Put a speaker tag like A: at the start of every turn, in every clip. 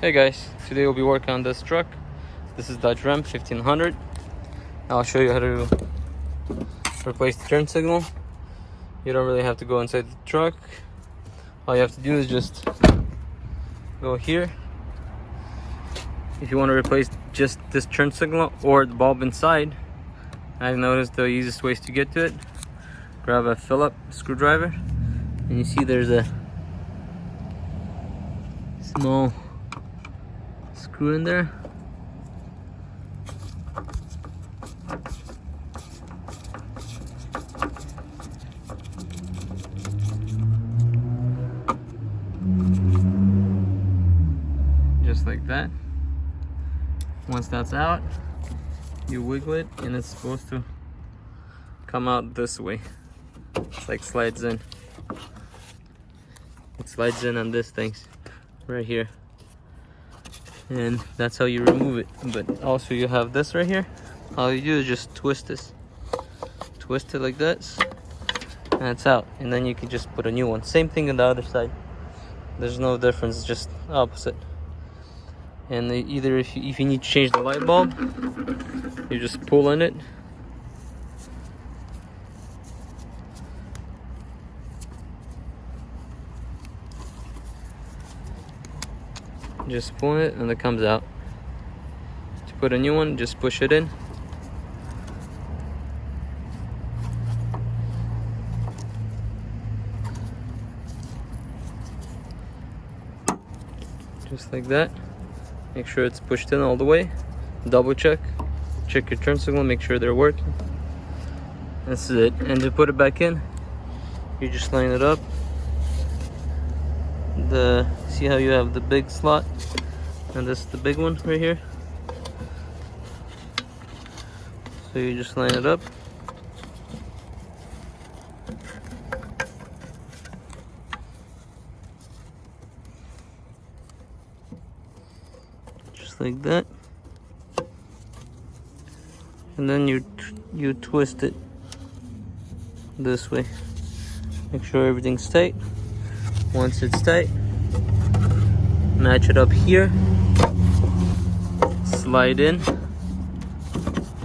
A: Hey guys, today we'll be working on this truck. This is Dodge Ram 1500. I'll show you how to replace the turn signal. You don't really have to go inside the truck. All you have to do is just go here. If you want to replace just this turn signal or the bulb inside, I've noticed the easiest ways to get to it. Grab a Phillips screwdriver, and you see there's a small screw in there. Just like that. Once that's out, you wiggle it and it's supposed to come out this way. It's like slides in. It slides in on this thing right here. And that's how you remove it. But also you have this right here. All you do is just twist this. Twist it like this. And it's out. And then you can just put a new one. Same thing on the other side. There's no difference, it's just opposite. And either if you need to change the light bulb, you just pull on it. Just pull it and it comes out. To put a new one, just push it in. Just like that. Make sure it's pushed in all the way. Double check. Check your turn signal, make sure they're working. That's it. And to put it back in, you just line it up. See how you have the big slot, and this is the big one right here. So you just line it up. Just like that. And then you twist it this way. Make sure everything's tight. Once it's tight, match it up here, slide in,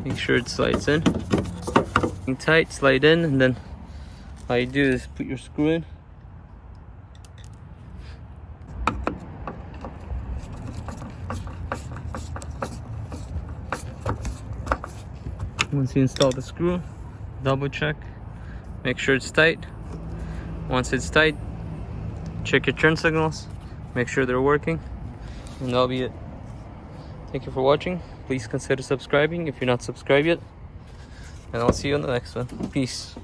A: make sure it slides in, tight, slide in, and then all you do is put your screw in. Once you install the screw, double check, make sure it's tight. Once it's tight, check your turn signals, make sure they're working, and that'll be it. Thank you for watching. Please consider subscribing if you're not subscribed yet, and I'll see you on the next one. Peace.